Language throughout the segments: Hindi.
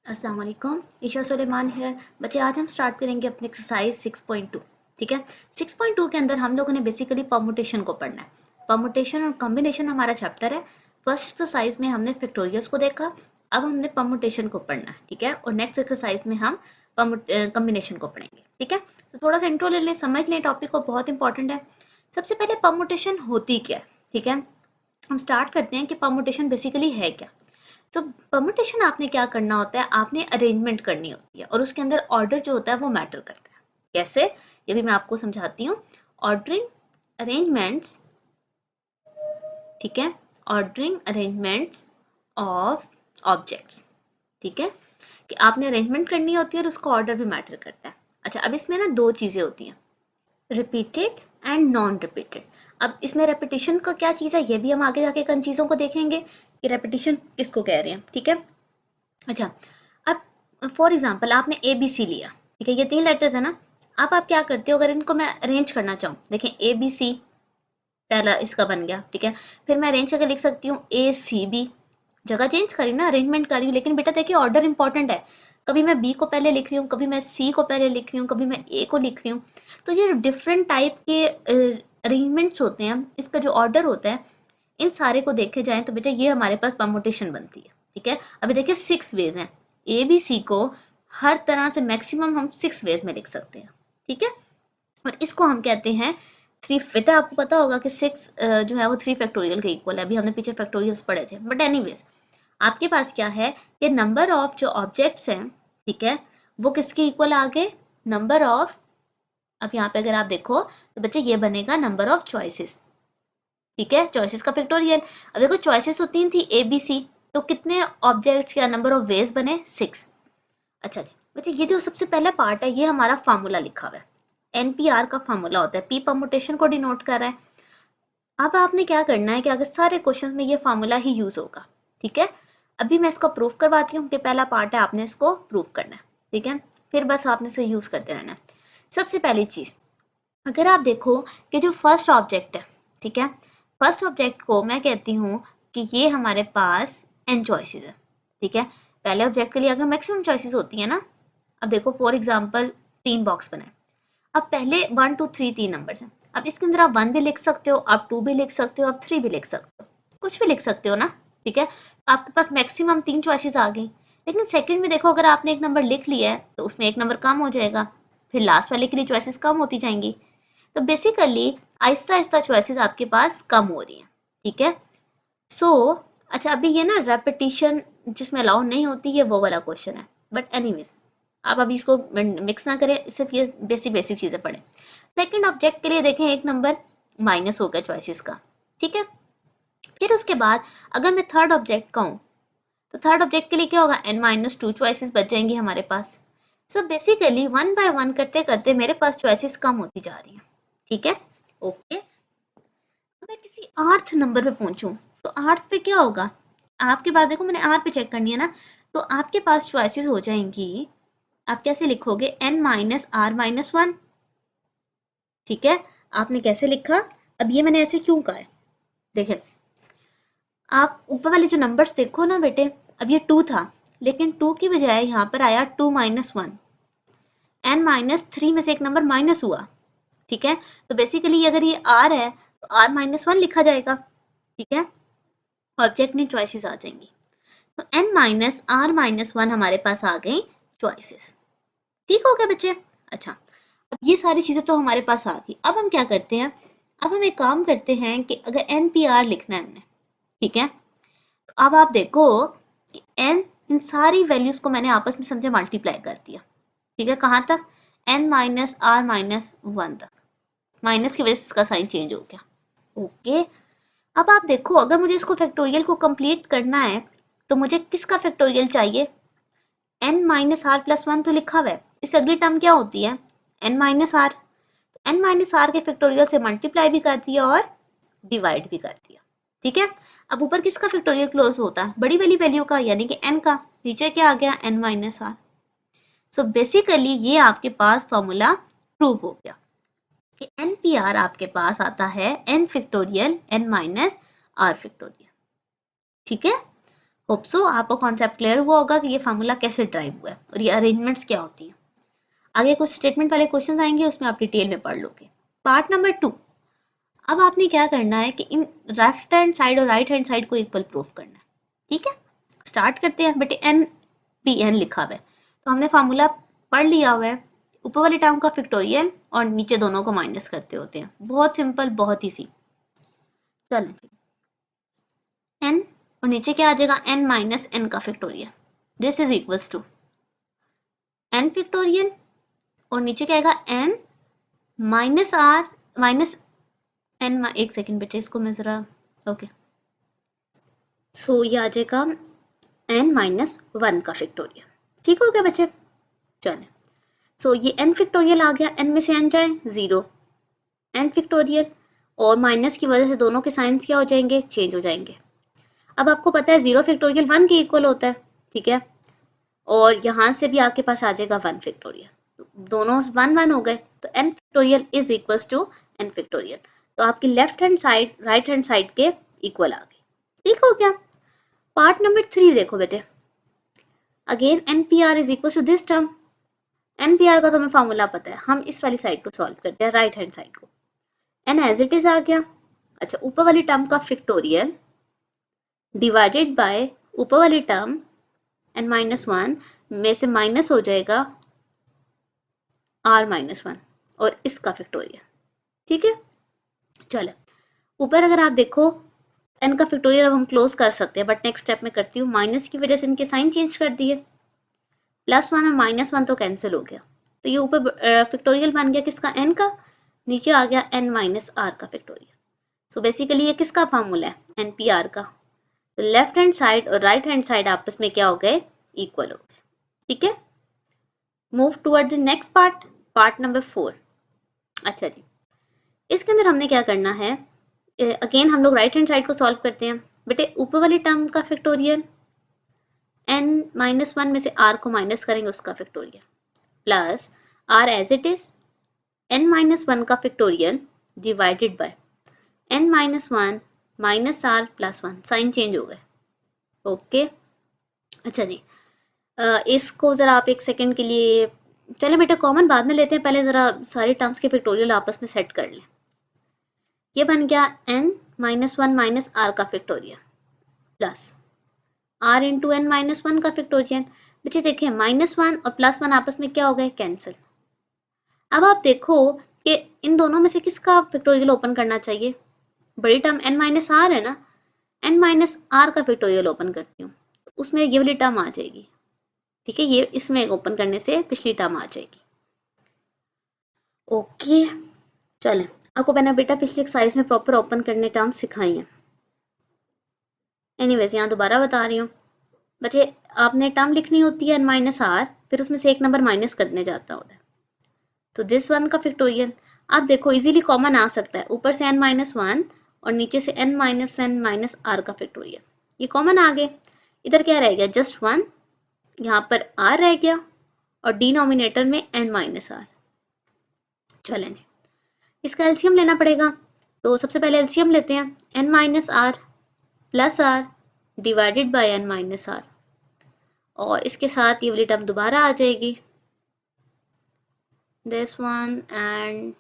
अस्सलाम वालेकुम, ईशा सुलेमान है। बच्चे आज हम स्टार्ट करेंगे अपने एक्सरसाइज 6.2। ठीक है, 6.2 के अंदर हम लोगों ने बेसिकली परमुटेशन को पढ़ना है। परमुटेशन और कॉम्बिनेशन हमारा चैप्टर है। फर्स्ट एक्सरसाइज में हमने फैक्टोरियल्स को देखा, अब हमने परमुटेशन को पढ़ना है। ठीक है, और नेक्स्ट एक्सरसाइज में हम कॉम्बिनेशन को पढ़ेंगे। ठीक है, तो थोड़ा सा इंट्रो ले लें, समझ लें टॉपिक को, बहुत इंपॉर्टेंट है। सबसे पहले परमुटेशन होती क्या है। ठीक है, हम स्टार्ट करते हैं कि परमुटेशन बेसिकली है क्या। तो परमुटेशन आपने क्या करना होता है, आपने अरेंजमेंट करनी होती है और उसके अंदर ऑर्डर जो होता है वो मैटर करता है। कैसे, ये भी मैं आपको समझाती हूँ। ऑर्डरिंग अरेंजमेंट्स, ठीक है, ऑर्डरिंग अरेंजमेंट्स ऑफ ऑब्जेक्ट्स। ठीक है, कि आपने अरेंजमेंट करनी होती है और उसका ऑर्डर भी मैटर करता है। अच्छा, अब इसमें ना दो चीजें होती हैं, रिपीटेड एंड नॉन रिपीटेड। अब इसमें रेपिटेशन का क्या चीज़ है, ये भी हम आगे जाके कई चीज़ों को देखेंगे कि रेपिटेशन किसको कह रहे हैं। ठीक है, अच्छा, अब फॉर एग्जांपल आपने ए बी सी लिया। ठीक है, ये 3 लेटर्स है ना। अब आप क्या करते हो, अगर इनको मैं अरेंज करना चाहूँ, देखें ए बी सी पहला इसका बन गया। ठीक है, फिर मैं अरेंज करके लिख सकती हूँ ए सी बी। जगह चेंज करी ना, अरेंजमेंट करी, लेकिन बेटा देखिए ऑर्डर इंपॉर्टेंट है। कभी मैं बी को पहले लिख रही हूँ, कभी मैं सी को पहले लिख रही हूँ, कभी मैं ए को लिख रही हूँ। तो ये डिफरेंट टाइप के अरेंजमेंट्स होते हैं, इसका जो ऑर्डर होता है, इन सारे को देखे जाए तो बेटा ये हमारे पास परमुटेशन बनती है। ठीक है, अभी देखिए 6 वेज हैं। ए बी सी को हर तरह से मैक्सिमम हम 6 वेज में लिख सकते हैं। ठीक है, और इसको हम कहते हैं 3। बेटा आपको पता होगा कि 6 जो है वो 3 फैक्टोरियल के इक्वल है। अभी हमने पीछे फैक्टोरियल्स पढ़े थे, बट एनीवेज आपके पास क्या है कि नंबर ऑफ जो ऑब्जेक्ट्स हैं, ठीक है, वो किसके इक्वल आ गए, नंबर ऑफ। अब यहाँ पे अगर आप देखो तो बच्चे ये बनेगा नंबर ऑफ चॉइसेस। ठीक है, चॉइसेस का फैक्टोरियल। अब देखो चॉइसेस तो 3 थी, ए बी सी, तो कितने ऑब्जेक्ट्स या नंबर ऑफ वेज बने, 6। अच्छा जी बच्चे, ये जो सबसे पहला पार्ट है ये हमारा फार्मूला लिखा हुआ है। एनपीआर का फार्मूला होता है, पी परमुटेशन को डिनोट कर रहा है। अब आपने क्या करना है कि अगर सारे क्वेश्चन में ये फार्मूला ही यूज होगा। ठीक है, अभी मैं इसको प्रूफ करवाती हूँ कि पहला पार्ट है, आपने इसको प्रूफ करना है। ठीक है, फिर बस आपने इसे यूज करते रहना है। सबसे पहली चीज, अगर आप देखो कि जो फर्स्ट ऑब्जेक्ट है, ठीक है, फर्स्ट ऑब्जेक्ट को मैं कहती हूँ कि ये हमारे पास एन चॉइसेस है। ठीक है, पहले ऑब्जेक्ट के लिए अगर मैक्सिमम चॉइसेस होती है ना। अब देखो फॉर एग्जांपल 3 बॉक्स बनाए। अब पहले 1 2 3 3 नंबर्स हैं। अब इसके अंदर आप 1 भी लिख सकते हो, आप 2 भी लिख सकते हो, आप 3 भी लिख सकते हो, कुछ भी लिख सकते हो ना। ठीक है, आपके पास मैक्सिमम 3 चॉइसेस आ गई। लेकिन सेकंड में देखो, अगर आपने एक नंबर लिख लिया है तो उसमें एक नंबर कम हो जाएगा, फिर लास्ट वाले के लिए चॉइसेस कम होती जाएंगी। तो बेसिकली आहिस्ता आहिस्ता चॉइसेस आपके पास कम हो रही हैं। ठीक है, सो अच्छा, अभी ये ना रेपिटिशन जिसमें अलाउ नहीं होती है वो वाला क्वेश्चन है, बट एनीवेज आप अभी इसको मिक्स ना करें, सिर्फ ये बेसिक बेसिक चीजें पढ़ें। सेकंड ऑब्जेक्ट के लिए देखें, एक नंबर माइनस हो गया चॉइसेस का। ठीक है, फिर उसके बाद अगर मैं थर्ड ऑब्जेक्ट का हूँ तो थर्ड ऑब्जेक्ट के लिए क्या होगा, n-2 चॉइसेस बच जाएंगी हमारे पास। सो बेसिकली 1 बाय 1 करते करते मेरे पास चॉइसेस कम होती जा रही हैं। ठीक है, ओके। मैं किसी आर्थ नंबर पे पहुंचूं तो आर्थ पे क्या होगा, आपके पास देखो मैंने आर पे चेक करनी है ना, तो आपके पास चॉइसेस हो जाएंगी। आप कैसे लिखोगे, n-r-1। ठीक है, आपने कैसे लिखा, अब ये मैंने ऐसे क्यों कहा है, देखें आप ऊपर वाले जो नंबर्स देखो ना बेटे, अब ये 2 था, लेकिन 2 की बजाय यहाँ पर आया 2-1। n-3 में से एक नंबर माइनस हुआ। ठीक है, तो बेसिकली अगर ये r है तो r-1 लिखा जाएगा। ठीक है, ऑब्जेक्ट में चॉइसेस आ जाएंगी, तो n-r-1 हमारे पास आ गई चॉइसेस। ठीक हो गया बच्चे। अच्छा, अब ये सारी चीजें तो हमारे पास आ गई। अब हम क्या करते हैं, अब हम एक काम करते हैं कि अगर npr लिखना है हमने, ठीक है, तो अब आप देखो कि n, इन सारी वैल्यूज को मैंने आपस में समझे मल्टीप्लाई कर दिया। ठीक है, कहाँ तक, n-r-1 तक, माइनस की वजह से इसका साइन चेंज हो गया। ओके, अब आप देखो अगर मुझे इसको फैक्टोरियल को कंप्लीट करना है तो मुझे किसका फैक्टोरियल चाहिए, n-r+1 तो लिखा हुआ है, इससे अगली टर्म क्या होती है, n-r। n-r के फैक्टोरियल से मल्टीप्लाई भी कर दिया और डिवाइड भी कर दिया। ठीक है, अब ऊपर किसका फैक्टोरियल क्लोज होता है, बड़ी वाली वैल्यू का, यानी कि n का। नीचे क्या आ गया, n-r। सो बेसिकली ये आपके पास फॉर्मूला प्रूव हो गया कि npr आपके पास आता है n फैक्टोरियल n-r फैक्टोरियल। ठीक है, होप सो आपको कॉन्सेप्ट क्लियर हुआ होगा कि ये फार्मूला कैसे ड्राइव हुआ है और ये अरेंजमेंट्स क्या होती हैं। आगे कुछ स्टेटमेंट वाले क्वेश्चन आएंगे, उसमें आप डिटेल में पढ़ लोगे। पार्ट नंबर 2, अब आपने क्या करना है कि इन लेफ्ट हैंड साइड और राइट हैंड साइड को इक्वल प्रूफ करना है। ठीक है, स्टार्ट करते हैं। बेटे एन पी एन लिखा हुआ है तो हमने फार्मूला पढ़ लिया हुआ है, ऊपर वाली टर्म का फैक्टोरियल और नीचे दोनों को माइनस करते होते हैं। बहुत सिंपल, बहुत ही सी। चलें जी, एन और नीचे क्या आ जाएगा, एन माइनस एन का factorial, this is equals to N factorial और नीचे क्या आएगा, N minus R minus N. एक सेकेंड बेटे, इसको मैं जरा, ओके सो ये आ जाएगा एन माइनस वन का फैक्टोरियल। ठीक हो गया बच्चे, चलें। सो ये एन फैक्टोरियल आ गया, एन में से एन जाए जीरो, एन फैक्टोरियल और माइनस की वजह से दोनों के साइंस क्या हो जाएंगे, चेंज हो जाएंगे। अब आपको पता है जीरो फैक्टोरियल वन के इक्वल होता है, ठीक है, और यहाँ से भी आपके पास आ जाएगा वन फैक्टोरियल, दोनों वन वन हो गए तो N factorial is equals to N factorial. तो आपकी left hand side right hand side के इक्वल आ गई। ठीक हो गया। पार्ट नंबर 3 देखो बेटे, again N P R is equal to this term. N P R का तो हमें फॉर्मूला पता है, हम इस वाली साइड को सॉल्व करते हैं, राइट हैंड साइड को। एन एज इट इज आ गया। अच्छा, ऊपर वाली टर्म का फैक्टोरियल डिवाइडेड बाय ऊपर वाली टर्म एन माइनस वन में से माइनस हो जाएगा आर माइनस वन और इसका फैक्टोरियल। ठीक है, चलो ऊपर अगर आप देखो एन का फैक्टोरियल अब हम क्लोज कर सकते हैं, बट नेक्स्ट स्टेप में करती हूँ। माइनस की वजह से इनके साइन चेंज कर दिए, प्लस वन और माइनस वन तो कैंसिल हो गया, तो ये ऊपर फैक्टोरियल बन गया किसका, एन का, नीचे आ गया एन माइनस आर का फैक्टोरियल। सो बेसिकली ये किसका फार्मूला है, एन पी आर का। तो लेफ्ट हैंड साइड और राइट हैंड साइड आपस में क्या हो गए, इक्वल हो गए। ठीक है, move toward the next part, part number 4। अच्छा जी, इसके अंदर हमने क्या करना है, अगेन हम लोग राइट हैंड साइड को सॉल्व करते हैं। बेटे ऊपर वाली टर्म का फैक्टोरियल एन माइनस वन में से आर को माइनस करेंगे, उसका factorial plus r as it is n minus one का factorial divided by N minus one minus are plus one, sign change हो गए। ओके अच्छा जी, इसको ज़रा आप एक सेकंड के लिए, चले बेटा कॉमन बाद में लेते हैं, पहले ज़रा सारे टर्म्स के फैक्टोरियल आपस में सेट कर लें। ये बन गया n minus one minus are का factorial plus r into n minus one का फैक्टोरियल। बच्चे देखें माइनस वन और प्लस वन आपस में क्या हो गए, कैंसिल। अब आप देखो कि इन दोनों में से किसका फैक्टोरियल ओपन करना चाहिए, बड़ी टर्म एन माइनस आर है ना, एन माइनस आर का फैक्टोरियल ओपन करती हूँ, उसमें ये वाली टर्म आ जाएगी। ठीक है, ये इसमें ओपन करने से पिछली टर्म आ जाएगी। ओके चलें, आपको मैंने बेटा पिछली एक्सरसाइज में प्रॉपर ओपन करने टर्म सिखाई हैं। एनीवेज यहाँ दोबारा बता रही हूँ बच्चे, आपने टर्म लिखनी होती है एन माइनस आर, फिर उसमें से एक नंबर माइनस करने जाता होता है, तो दिस वन का फैक्टोरियल आप देखो इजीली कॉमन आ सकता है, ऊपर से एन माइनस वन और नीचे से N minus one minus are का फैक्टोरियल, ये कॉमन आ गए। इधर क्या रह गया, जस्ट वन, यहाँ पर आर रह गया और डिनोमिनेटर में एन माइनस आर। चलें जी, इसका एलसीएम लेना पड़ेगा, तो सबसे पहले एलसीएम लेते हैं, N minus are plus R divided by N minus R, और इसके साथ ये वाली टर्म दोबारा आ जाएगी, this one and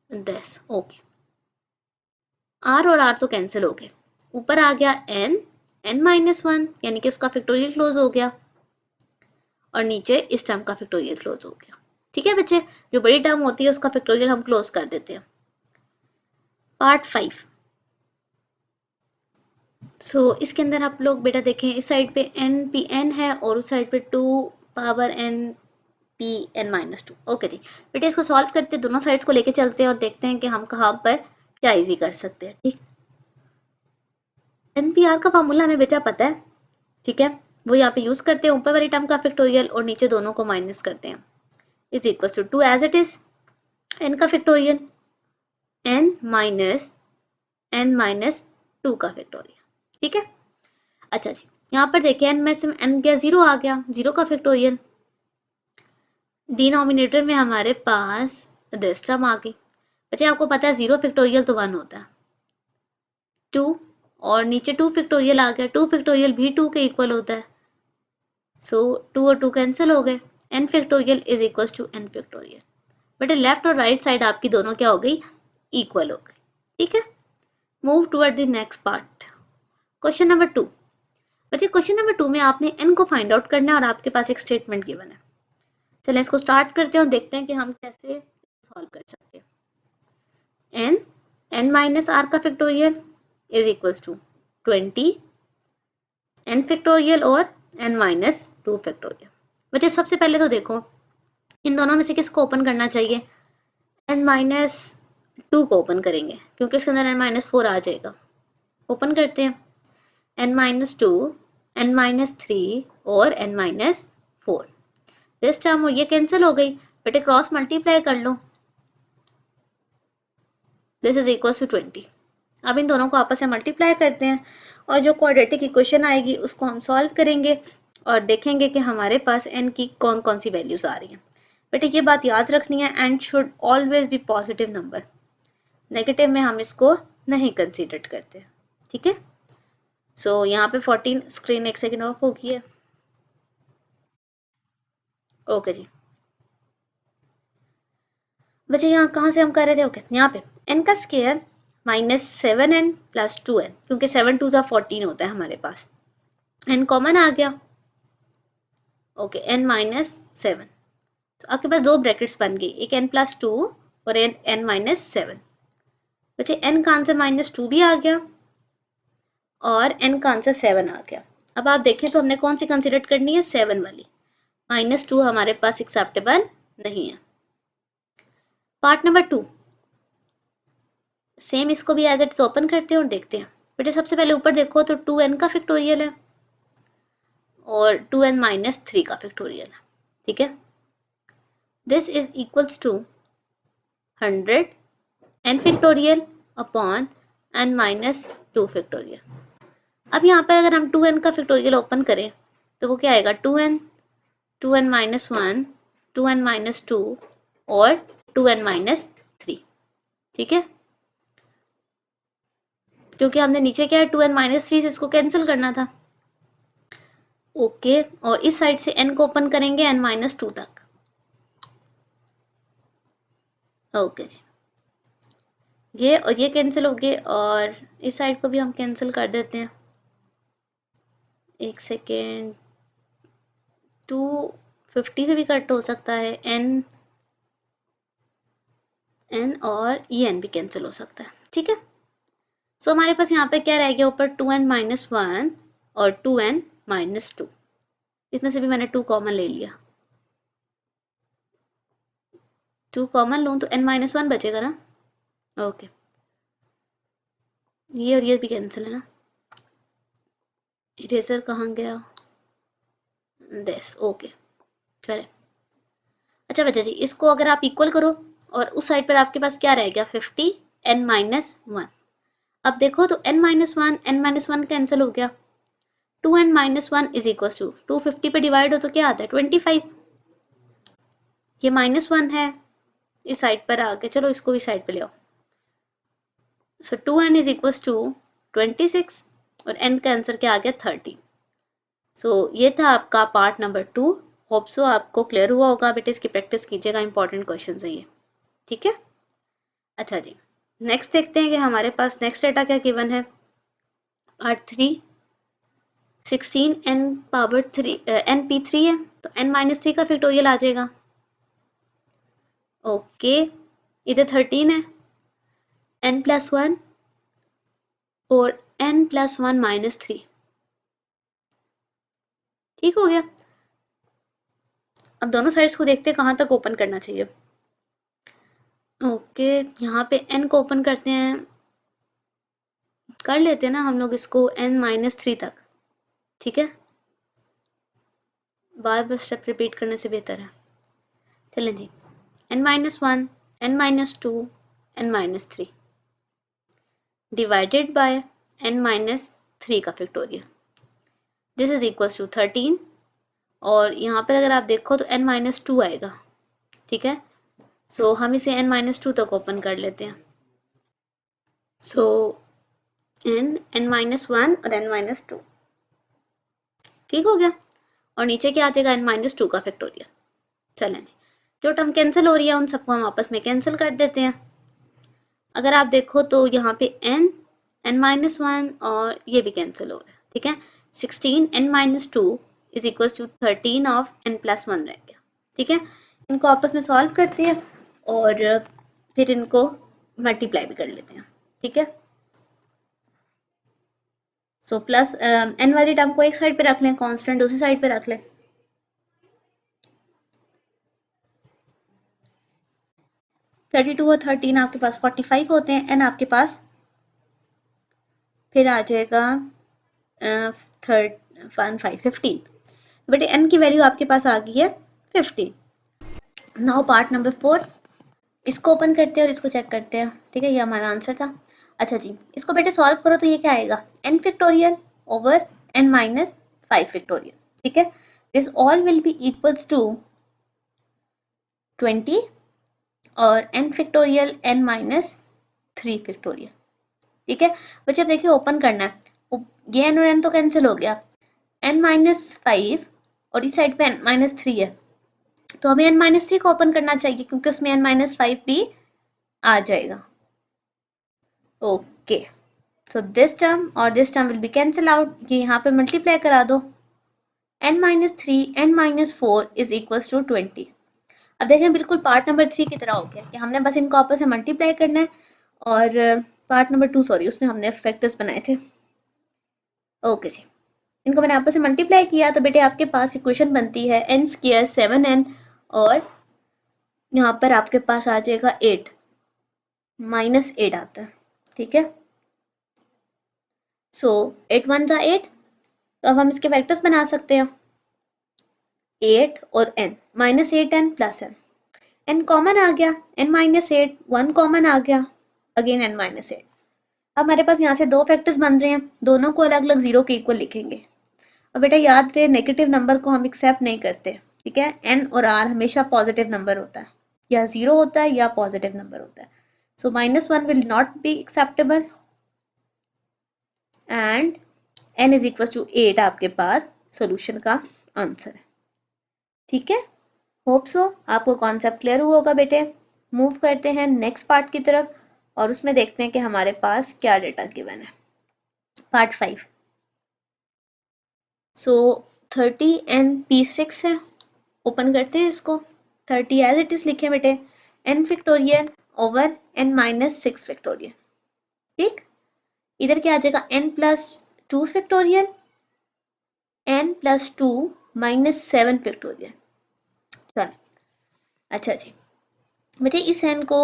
this. Okay, R और आर तो कैंसिल हो गए, ऊपर आ गया एन, एन माइनस वन यानी कि उसका फैक्टोरियल क्लोज हो गया, और नीचे इस टर्म का फैक्टोरियल क्लोज हो गया। ठीक है बच्चे, जो बड़ी टर्म होती है उसका फैक्टोरियल हम क्लोज कर देते हैं। पार्ट 5। सो इसके अंदर आप लोग बेटा देखें, इस साइड पे एन पी एन है और उस साइड पे 2 power n p n minus two. Okay जी बेटा, इसको सॉल्व करते हैं, दोनों साइड्स को लेके चलते हैं और देखते हैं कि हम कहाँ पर क्या इजी कर सकते हैं। ठीक, एन पी आर का फॉर्मूला हमें बेटा पता है, ठीक है, वो यहाँ पे यूज करते हैं, ऊपर वाली टर्म का फैक्टोरियल और नीचे दोनों को माइनस करते हैं, is equal to 2 as it is N का फैक्टोरियल एन माइनस टू का फैक्टोरियल। ठीक है, अच्छा जी, यहाँ पर देखिए एन में से एन गया जीरो, आ गया जीरो का फैक्टोरियल, डिनोमिनेटर में हमारे पास दिस टर्म आ गई। बच्चे आपको पता है जीरो फैक्टोरियल तो वन होता है, 2 और नीचे 2 फैक्टोरियल आ गया, 2 फैक्टोरियल भी 2 के इक्वल होता है, सो 2 और 2 कैंसिल हो गए, n factorial is equal to n factorial. But left और राइट साइड आपकी दोनों क्या हो गई, इक्वल हो गई। ठीक है, move toward the next part. Question number 2। बच्चे क्वेश्चन नंबर 2 में आपने n को फाइंड आउट करना है और आपके पास एक स्टेटमेंट गिवन है। चलें इसको स्टार्ट करते हैं और देखते हैं कि हम कैसे सॉल्व कर सकते हैं। n माइनस r का factorial is equals to 20 n factorial और n माइनस 2 फैक्टोरियल। बच्चे सबसे पहले तो देखो इन दोनों में से किसको ओपन करना चाहिए, n माइनस 2 को ओपन करेंगे क्योंकि इसके अंदर n माइनस 4 आ जाएगा। ओपन करते हैं, n माइनस 2, n माइनस 3 और n माइनस 4। दिस टर्म और ये कैंसिल हो गई, बेटे क्रॉस मल्टीप्लाई कर लो, दिस इज इक्वल टू 20। अब इन दोनों को आपस में मल्टीप्लाई करते हैं और जो क्वाड्रेटिक इक्वेशन आएगी उसको हम सॉल्व करेंगे और देखेंगे कि हमारे पास n की कौन कौन सी वैल्यूज आ रही हैं। बेटे ये बात याद रखनी है, n should always be positive number, negative में हम इसको नहीं कंसीडर करते। ठीक है, सो यहाँ पे 14 स्क्रीन एक सेकेंड ऑफ हो गई है। ओके जी, बच्चे यहाँ कहाँ से हम कर रहे थे, ओके यहाँ पे n का square minus 7n plus 2n, क्योंकि 7 2 14 होता है हमारे पास, n कॉमन आ गया। ओके n माइनस 7, तो आपके पास दो ब्रैकेट्स बन गई, एक n प्लस 2 और n माइनस 7। बच्चे n का आंसर माइनस 2 भी आ गया और n का आंसर 7 आ गया। अब आप देखें तो हमने कौन सी कंसिडर करनी है, 7 वाली, माइनस 2 हमारे पास एक्सेप्टेबल नहीं है। पार्ट नंबर 2, सेम इसको भी एज इट्स ओपन करते हैं और देखते हैं। बेटे सबसे पहले ऊपर देखो तो 2n का फैक्टोरियल है और 2n माइनस 3 का फैक्टोरियल है। ठीक है, this is equals to 100 n factorial upon n minus 2 factorial. अब यहाँ पर अगर हम 2n का फैक्टोरियल ओपन करें तो वो क्या आएगा, 2n, 2n minus 1, 2n minus 2 और 2n माइनस 3। ठीक है, क्योंकि हमने नीचे क्या है 2n माइनस 3 से इसको कैंसिल करना था। ओके, और इस साइड से n को ओपन करेंगे n माइनस 2 तक। ओके जी, ये और ये कैंसिल हो गए और इस साइड को भी हम कैंसिल कर देते हैं। एक सेकेंड, 250 से भी कट हो सकता है, n और ये n भी कैंसिल हो सकता है। ठीक है, सो हमारे पास यहाँ पे क्या रह गया ऊपर, 2n माइनस 1 और 2n माइनस 2, इसमें से भी मैंने 2 कॉमन ले लिया, 2 कॉमन लूँ तो n माइनस 1 बचेगा ना। ओके, ये और ये भी कैंसिल है ना, इरेजर कहाँ गया, दिस। ओके चले, अच्छा बच्चा जी इसको अगर आप इक्वल करो और उस साइड पर आपके पास क्या रह गया, 50 n माइनस 1। अब देखो तो n माइनस 1 कैंसिल हो गया, 2n minus 1 is equal to 250 पे डिवाइड हो तो क्या आता है 25, ये माइनस 1 है, इस साइड पर आके चलो इसको इस साइड पे ले आओ, सो 2n इज इक्वल टू 26 और n का आंसर क्या आ गया 30। सो ये था आपका पार्ट नंबर 2, होप सो आपको क्लियर हुआ होगा। बेटे इसकी प्रैक्टिस कीजिएगा, इंपॉर्टेंट क्वेश्चन है ये। ठीक है, अच्छा जी नेक्स्ट देखते हैं कि हमारे पास नेक्स्ट डेटा क्या गिवन है। Part 3, 16 n power 3 n p3 है तो n माइनस 3 का फैक्टोरियल आ जाएगा। ओके, इधर 13 है, n प्लस 1 और n प्लस 1 माइनस 3। ठीक हो गया, अब दोनों साइड्स को देखते हैं कहाँ तक ओपन करना चाहिए। ओके, यहाँ पे n को ओपन करते हैं, कर लेते हैं ना हम लोग इसको n माइनस 3 तक। ठीक है, बार बार स्टेप रिपीट करने से बेहतर है। चलें जी, n minus 1, n minus 2, n minus 3 divided by n minus 3 का factorial, this is equal to 13 और यहाँ पर अगर आप देखो तो n माइनस 2 आएगा। ठीक है, सो हम इसे n माइनस 2 तक ओपन कर लेते हैं। सो n-1 और n-2, ठीक हो गया। और नीचे क्या आ जाएगा, n-2 का फैक्टोरियल। चलें जी, जो टर्म कैंसिल हो रही है उन सबको हम आपस में कैंसिल कर देते हैं। अगर आप देखो तो यहाँ पे n-1 और ये भी कैंसिल हो रहा है, ठीक है। 16 n-2 is equal to 13 of n+1 रह गया, ठीक है। इनको आपस में सॉल्व करते हैं और फिर इनको मल्टीप्लाई भी कर लेते हैं, ठीक है। सो प्लस n वाली टर्म को एक साइड पे रख लें, कांस्टेंट दूसरी साइड पे रख लें। 32 और 13 आपके पास 45 होते हैं, n आपके पास फिर आ जाएगा 15। बेटे n की वैल्यू आपके पास आ गई है 15। नाउ पार्ट नंबर 4, इसको ओपन करते हैं और इसको चेक करते हैं, ठीक है। ये हमारा आंसर था। अच्छा जी, इसको बेटे सॉल्व करो तो ये क्या आएगा, n factorial over n-5 factorial, ठीक है। This all will be equals to 20 और n फैक्टोरियल n-3 फैक्टोरियल, ठीक है। बच्चे अब देखिए ओपन करना है, ये n और n तो कैंसिल हो गया, n-5 और इस साइड पे n-3 है, तो हमें n-3 को ओपन करना चाहिए क्योंकि उसमें n-5 भी आ जाएगा। ओके, so this term और this term will be cancel out, ये यहाँ पे मल्टीप्लाई करा दो, n-3 n-4 is equals to 20। अब देखें बिल्कुल पार्ट नंबर 3 की तरह हो गया कि हमने बस इनको आपस में मल्टीप्लाई करना है, और पार्ट नंबर 2 सॉरी उसमें हमने फैक्टर्स बनाए थे। ओके जी, इनको मैंने आपस में मल्टीप्लाई किया तो बेटे आपके पास इक्वेशन बनती है n² 7n और यहाँ पर आपके पास आ जाएगा 8 -8 आता है, ठीक है। सो 8 1 जा 8, तो अब हम इसके फैक्टर्स बना सकते हैं 8 और n, -8n plus n common आ गया, n-8 1 कॉमन आ गया, अगेन n-8। अब हमारे पास यहाँ से दो फैक्टर्स बन रहे हैं, दोनों को अलग अलग जीरो के इक्वल लिखेंगे। अब बेटा याद रहे नेगेटिव नंबर को हम एक्सेप्ट नहीं करते, ठीक है। n और r हमेशा पॉजिटिव नंबर होता है, या जीरो होता है या पॉजिटिव नंबर होता है। So -1 will not be acceptable and n is equal to 8 आपके पास सोल्यूशन का आंसर है, ठीक है। होप सो आपको कॉन्सेप्ट क्लियर हुआ होगा बेटे। मूव करते हैं नेक्स्ट पार्ट की तरफ और उसमें देखते हैं कि हमारे पास क्या डेटा गिवन है। पार्ट 5, सो 30 एंड P6 है, ओपन करते हैं इसको। 30 एज इट इज लिखे बेटे, n factorial over n-6 factorial, ठीक। इधर क्या आ जाएगा n+2 फैक्टोरियल n+2 -7 फैक्टोरियल। चलो अच्छा जी बेटे इस n को,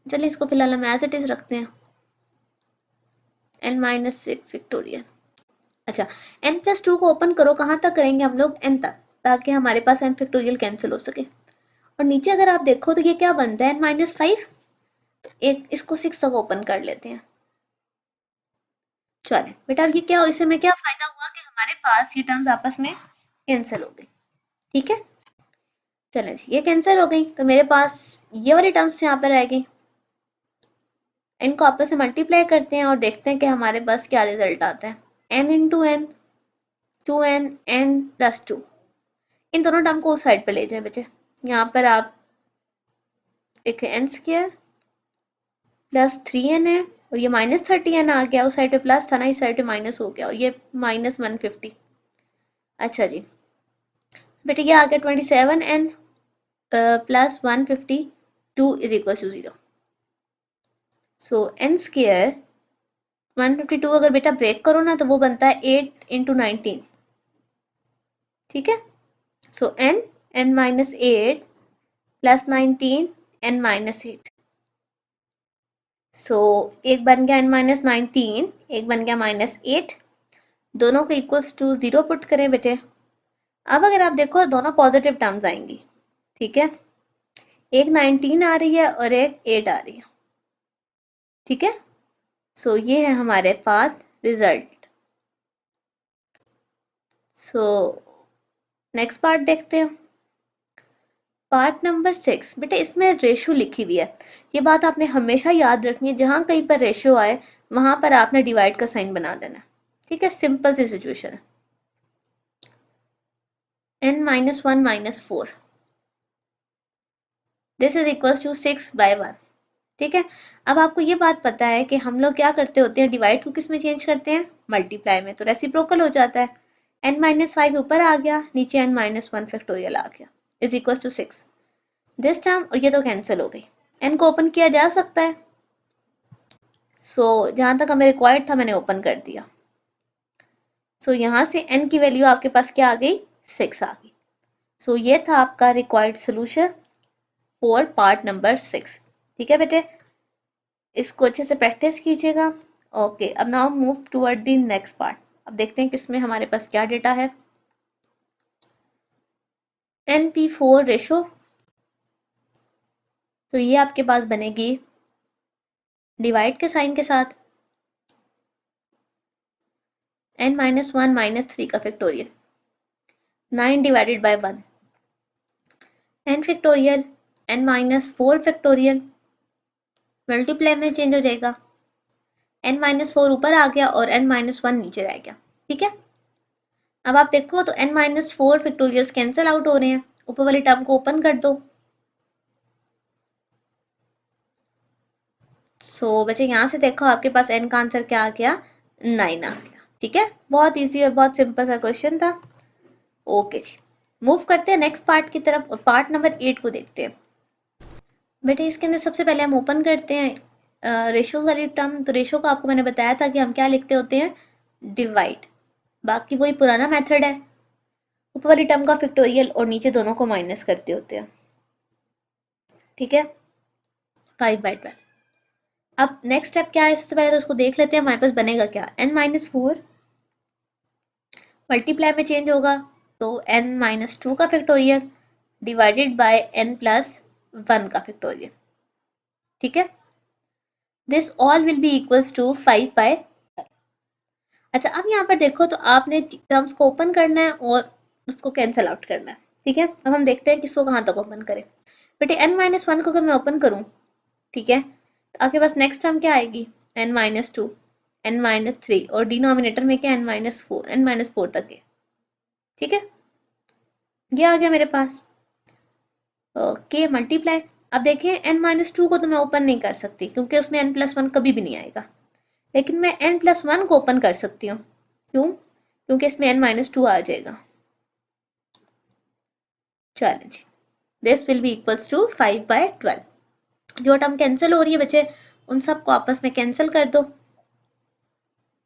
चलिए इसको फिलहाल हम एज इट इज रखते हैं n-6 फैक्टोरियल। अच्छा n+2 को ओपन करो, कहाँ तक करेंगे हम लोग, n तक, ताकि हमारे पास n फैक्टोरियल कैंसिल हो सके। और नीचे अगर आप देखो तो ये क्या बनता है n-5, तो एक इसको 6 तक ओपन कर लेते हैं। चलें बेटा अब ये क्या, इससे में क्या फायदा हुआ कि हमारे पास ये टर्म्स आपस में कैंसिल हो गई, ठीक है। चलें ये कैंसिल हो गई तो मेरे पास ये वाली टर्म्स यहाँ पर रह गई, इनको आपस में मल्टीप्लाई करते हैं और देखते हैं कि हमारे पास क्या रिजल्ट आता है। n into n 2n n+2, इन दोनों टर्म को उस साइड पर ले जाए बच्चे। यहाँ पर आप एक n² प्लस 3n है और ये -30n आ गया, उस साइड पे प्लस था ना, इस साइड पे माइनस हो गया और ये -150। अच्छा जी बेटे ये आ गया 27n plus 152 is equal to 0। So n² 152 अगर बेटा ब्रेक करो ना तो वो बनता है 8 इंटू 19, ठीक है। सो n-8 प्लस 19 n-8। सो एक बन गया n-19, एक बन गया -8, दोनों को इक्वल्स टू 0 पुट करें बेटे। अब अगर आप देखो दोनों पॉजिटिव टर्म्स आएंगी, ठीक है। एक 19 आ रही है और एक 8 आ रही है, ठीक है। सो ये है हमारे पास रिजल्ट। सो नेक्स्ट पार्ट देखते हैं, पार्ट नंबर 6। बेटे इसमें रेशो लिखी हुई है, ये बात आपने हमेशा याद रखनी है, जहां कहीं पर रेशो आए वहां पर आपने डिवाइड का साइन बना देना। ठीक है, सिंपल सी सिचुएशन है। n minus 1 minus 4 this is equal to 6/1। ठीक है, अब आपको ये बात पता है कि हम लोग क्या करते होते हैं, डिवाइड को किस में चेंज करते हैं, मल्टीप्लाई में, तो रेसिप्रोकल हो जाता है। n माइनस 5 ऊपर आ गया, नीचे n माइनस 1 फैक्टोरियल आ गया, is equal to 6। This term और ये तो कैंसिल हो गई। n को ओपन किया जा सकता है, जहां तक हमें रिक्वायर्ड था मैंने ओपन कर दिया। यहाँ से n की वैल्यू आपके पास क्या आ गई, 6 आ गई। ये था आपका required solution for part number 6। ठीक है बेटे, इसको अच्छे से प्रैक्टिस कीजिएगा। ओके, अब now move toward the next part. अब देखते हैं किसमें हमारे पास क्या डेटा है। NP4 रेशो, तो ये आपके पास बनेगी डिवाइड के साइन के साथ n माइनस 1 माइनस 3 का factorial, 9 divided by 1, n factorial n minus 4 factorial, multiply में चेंज हो जाएगा, n माइनस 4 ऊपर आ गया और n माइनस 1 नीचे रह गया। ठीक है, अब आप देखो तो n minus 4 factorials cancel out हो रहे हैं, ऊपर वाली टर्म को ओपन कर दो। बच्चे यहाँ से देखो आपके पास n का आंसर क्या आ गया, 9 आ गया। ठीक है, बहुत इजी और बहुत सिंपल सा क्वेश्चन था। ओके जी, मूव करते हैं नेक्स्ट पार्ट की तरफ और पार्ट नंबर 8 को देखते हैं। बेटे इसके अंदर सबसे पहले हम ओपन करते हैं रेशोज वाली टर्म। तो रेशो को आपको मैंने बताया था कि हम क्या लिखते होते हैं, डिवाइड। बाकी वही पुराना मेथड है, ऊपर वाली टर्म का फैक्टोरियल और नीचे दोनों को माइनस करते होते हैं। ठीक है, 5/12। अब नेक्स्ट स्टेप क्या है, सबसे पहले तो उसको देख लेते हैं हमारे पास बनेगा क्या, n माइनस 4 मल्टीप्लाई में चेंज होगा तो n माइनस 2 का factorial divided by n plus 1 का फैक्टोरियल। ठीक है, this all will be equals to 5/। अच्छा, अब यहाँ पर देखो तो आपने टर्म्स को ओपन करना है और उसको कैंसिल आउट करना है। ठीक है, अब हम देखते हैं किसको कहाँ तक ओपन करें। बेटे n माइनस 1 को अगर मैं ओपन करूँ, ठीक है, तो आपके पास नेक्स्ट टर्म क्या आएगी, n माइनस 2, n माइनस 3 और डिनोमिनेटर में क्या n माइनस 4, n माइनस 4 तक है। ठीक है, ये आ गया मेरे पास। Okay, multiply. अब देखें n माइनस 2 को तो मैं ओपन नहीं कर सकती क्योंकि उसमें n प्लस 1 कभी भी नहीं आएगा, लेकिन मैं n प्लस 1 को ओपन कर सकती हूँ। क्यों, क्योंकि इसमें n माइनस 2 आ जाएगा। चलें जी, this will be equals to 5/12। जो टर्म कैंसिल हो रही है बच्चे, उन सबको आपस में कैंसिल कर दो,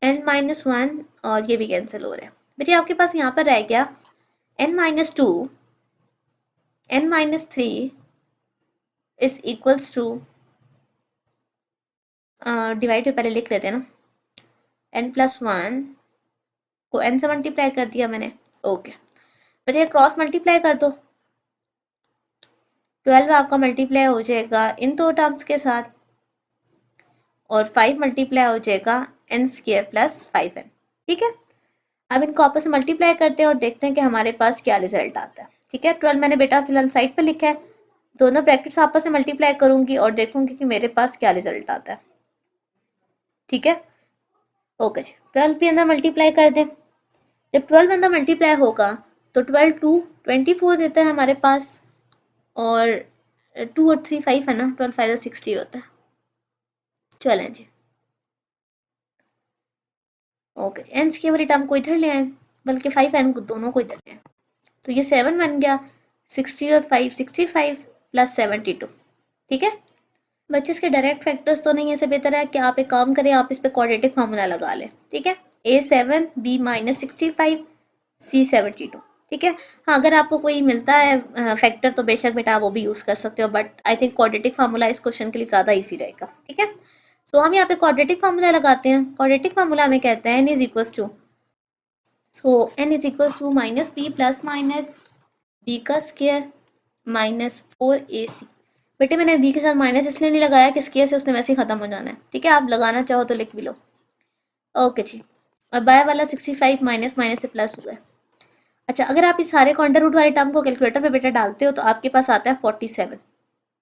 n माइनस 1 और ये भी कैंसिल हो रहा है। बच्चे आपके पास यहाँ पर रह गया n minus 2, n minus 3 is equals to, divide पे पहले लिख लेते हैं ना, n प्लस 1 को n से मल्टीप्लाई कर दिया मैंने। ओके बच्चे क्रॉस मल्टीप्लाई कर दो, 12 आपका मल्टीप्लाई हो जाएगा इन दो टर्म्स के साथ और 5 मल्टीप्लाई हो जाएगा n स्क्वायर प्लस 5n। ठीक है, अब इनको आपस में मल्टीप्लाई करते हैं और देखते हैं कि हमारे पास क्या रिजल्ट आता है। ठीक है, 12 मैंने बेटा फिलहाल साइड पर लिखा है, दोनों ब्रैकेट्स आपस में मल्टीप्लाई करूंगी और देखूंगी कि मेरे पास क्या रिजल्ट आता है। ठीक है, ओके जी, 12 भी अंदर मल्टीप्लाई कर दें। जब 12 अंदर मल्टीप्लाई होगा तो 12 2 24 देता है हमारे पास, और 2 और 3 5 है ना, 12 5 60 होता है। चलें जी, ओके, एन की वाली टर्म को इधर ले आए, बल्कि 5n को दोनों को इधर ले आए, तो ये 7 बन गया, 60 और 5 65 प्लस 72। ठीक है बच्चे, इसके डायरेक्ट फैक्टर्स तो नहीं है, इससे बेहतर है कि आप एक काम करें, आप इस पे क्वाड्रेटिक फार्मूला लगा लें। ठीक है, a7 b माइनस 65 c 72। ठीक है, हाँ अगर आपको कोई मिलता है फैक्टर तो बेशक बेटा आप वो भी यूज कर सकते हो, but I think quadratic formula इस क्वेश्चन के लिए ज्यादा इजी रहेगा। ठीक है, हम यहाँ पे क्वाड्रेटिक फार्मूला लगाते हैं। क्वाड्रेटिक फार्मूला हमें कहते हैं n is equals to, n is equals to minus B plus minus B का स्क्वायर माइनस 4ac। बेटे मैंने b के साथ माइनस इसलिए नहीं लगाया कि स्क्वायर से उसने वैसे ही खत्म हो जाना है। ठीक है, आप लगाना चाहो तो लिख भी लो। ओके जी, और बाय वाला 65 माइनस माइनस से प्लस हुआ है। अच्छा, अगर आप इस सारे को अंडर रूट वाले टर्म को कैलकुलेटर पे बेटा डालते हो तो आपके पास आता है 47।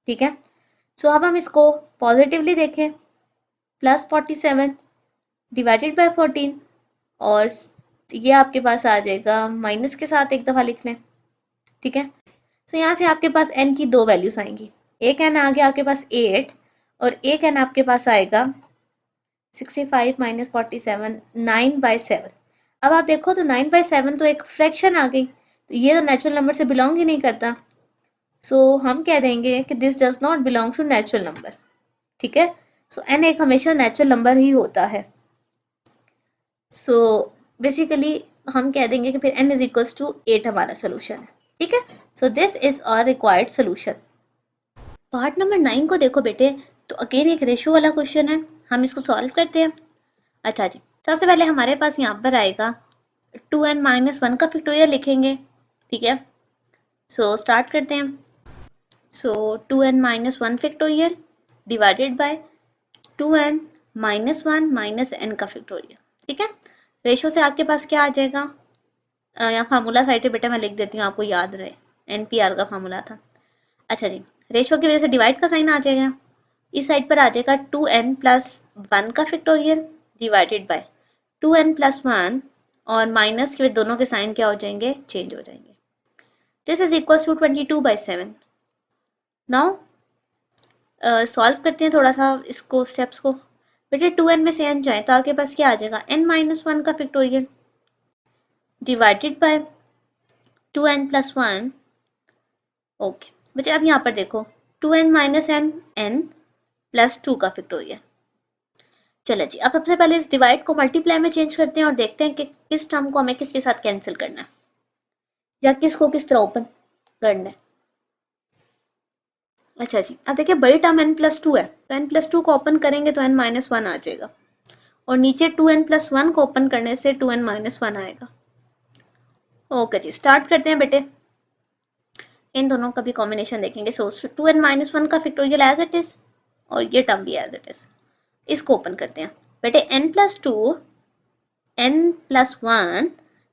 ठीक है, अब हम इसको पॉजिटिवली देखें, प्लस 47 डिवाइडेड बाय 14 और ये आपके पास आ जाएगा माइनस के साथ एक दफ़ा लिख लें, ठीक है। तो यहाँ से आपके पास n की दो वैल्यूज आएंगी, एक n आ गया आपके पास 8 और एक n आपके पास आएगा 65 माइनस 47 9/7। अब आप देखो तो 9/7 तो एक फ्रैक्शन आ गई, तो ये तो नेचुरल नंबर से बिलोंग ही नहीं करता। सो हम कह देंगे कि this does not belongs to natural number, ठीक है। सो n एक हमेशा नेचुरल नंबर ही होता है। सो बेसिकली हम कह देंगे कि फिर n इज इक्वल्स टू 8 हमारा सोल्यूशन है, ठीक है। So this is our required solution. Part number 9 को देखो बेटे, तो अगेन एक रेशियो वाला क्वेश्चन है, हम इसको सॉल्व करते हैं। अच्छा जी, सबसे पहले हमारे पास यहाँ पर आएगा 2n-1 का फैक्टोरियल लिखेंगे, ठीक है। सो स्टार्ट करते हैं। सो 2n-1 factorial divided bye 2n-1 minus n का फैक्टोरियल, ठीक है। रेशो से आपके पास क्या आ जाएगा, यहाँ फार्मूला साइड पे बेटा मैं लिख देती हूँ, आपको याद रहे, NPR का फार्मूला था। अच्छा जी, रेशो की वजह से डिवाइड का साइन आ जाएगा, इस साइड पर आ जाएगा 2n+1 का फैक्टोरियल डिवाइडेड बाय 2n+1 और माइनस के दोनों के साइन क्या हो जाएंगे, चेंज हो जाएंगे। This is equal to 22/7। Now solve करते हैं थोड़ा सा इसको, स्टेप्स को। बेटे 2n में से n जाए तो आपके पास क्या आ जाएगा, n-1 का factorial divided bye 2n+1। Okay बच्चे अब यहाँ पर देखो 2n माइनस n +2 का फैक्टोरियल। चलो जी, अब सबसे पहले इस डिवाइड को मल्टीप्लाई में चेंज करते हैं और देखते हैं कि किस टर्म को हमें किसके साथ कैंसिल करना है या किसको किस तरह ओपन करना है। अच्छा जी, अब देखिए बड़ी टर्म n+2 है, तो n+2 को ओपन करेंगे तो n-1 आ जाएगा और नीचे 2n+1 को ओपन करने से 2n-1 आएगा। ओके जी, स्टार्ट करते हैं बेटे, इन दोनों का भी कॉम्बिनेशन देखेंगे। सो 2n-1 का फैक्टोरियल एज इट इज और ये टर्म भी एज इट इज, इसको ओपन करते हैं बेटे। n+2 n+1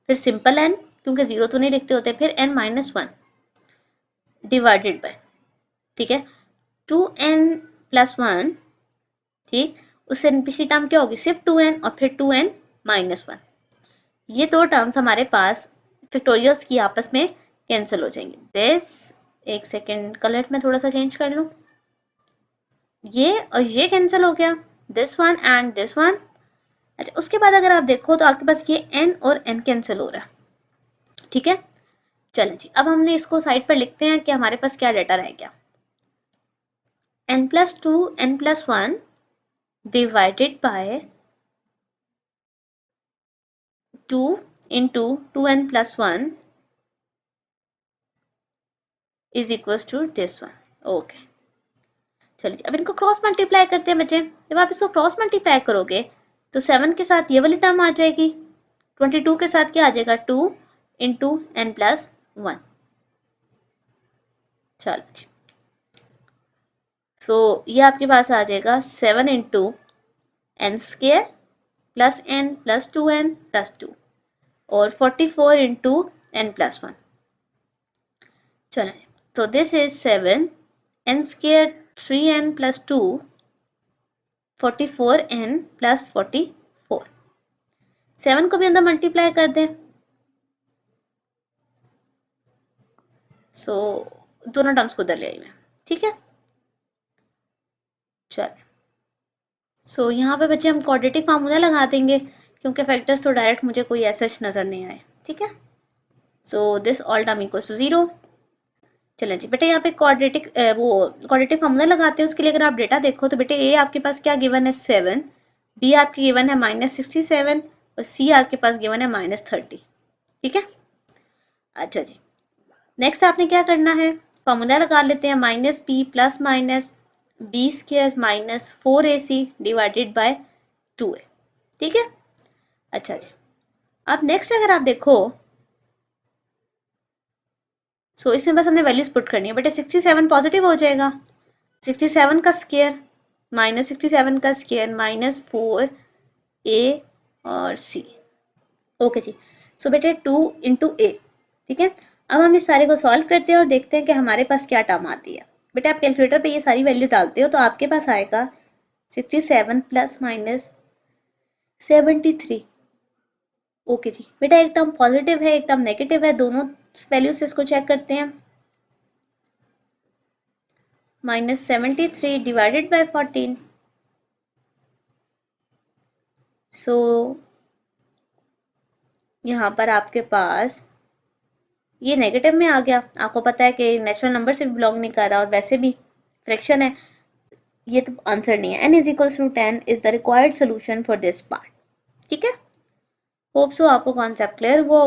फिर सिंपल n क्योंकि जीरो तो नहीं लिखते होते, फिर n-1 डिवाइडेड बाय, ठीक है, 2n+1, ठीक, उससे पिछली टर्म क्या होगी, सिर्फ 2n और फिर 2n-1। ये दो टर्म्स हमारे पास फैक्टोरियल्स की आपस में कैंसिल हो जाएंगे। दिस, एक सेकेंड कलर में थोड़ा सा चेंज कर लूं, ये और ये कैंसिल हो गया, this one and this one. अच्छा, उसके बाद अगर आप देखो तो आपके पास ये n और n कैंसिल हो रहा है, ठीक है। चलें जी, अब हमने इसको साइड पर लिखते हैं कि हमारे पास क्या डाटा रह गया, n+2 n+1 divided by 2 into 2n+1 is equal to this one. Okay चलिए, अब इनको क्रॉस मल्टीप्लाई करते हैं बच्चे। जब आप इसको क्रॉस मल्टीप्लाई करोगे तो 7 के साथ ये वाली टर्म आ जाएगी, 22 के साथ क्या आ जाएगा, 2 into n+1। चलो जी, सो ये आपके पास आ जाएगा 7 into n² plus n plus 2n plus 2 और 44 into n+1। चलो, तो this is 7 n² 3n plus 2 44n plus 44। 7 को भी अंदर मल्टीप्लाई कर दें, सो दोनों टर्म्स को उधर ले आई मैं, ठीक है। चलिए, सो यहाँ पे बच्चे हम क्वाड्रेटिक फार्मूला लगा देंगे क्योंकि फैक्टर्स तो डायरेक्ट मुझे कोई ऐसा नजर नहीं आए, ठीक है। So this all term equals to 0। चलें जी बेटे, यहाँ पे क्वाड्रेटिक फार्मूला लगाते हैं। उसके लिए अगर आप डेटा देखो तो बेटे ए आपके पास क्या गिवन है 7, बी आपकी गिवन है -67 और सी आपके पास गिवन है -30, ठीक है। अच्छा जी, नेक्स्ट आपने क्या करना है, फार्मूला लगा लेते हैं, -b plus minus b² -4ac divided by 2a, ठीक है। अच्छा जी, अब नेक्स्ट अगर आप देखो सो इसमें बस हमने वैल्यूज पुट करनी है बेटे। 67 पॉजिटिव हो जाएगा, 67 का स्क्वायर -67 का स्क्वायर -4a और c। ओके जी, सो बेटे 2 into a, ठीक है। अब हम इस सारे को सॉल्व करते हैं और देखते हैं कि हमारे पास क्या टर्म आती है। बेटे आप कैलकुलेटर पे ये सारी वैल्यू डालते हो तो आपके पास आएगा 67 प्लस माइनस 73। ओके जी बेटा, एक टर्म पॉजिटिव है, एक टर्म नेगेटिव है, दोनों वैल्यू से इसको चेक करते हैं। -73 डिवाइडेड बाय 14, सो यहाँ पर आपके पास ये नेगेटिव में आ गया। आपको पता है कि नेचुरल नंबर से बिलोंग नहीं कर रहा और वैसे भी फ्रैक्शन है, ये तो आंसर नहीं है। n is equals to 10 is the required solution for this part. ठीक है, होप सो आपको कॉन्सेप्ट क्लियर हुआ।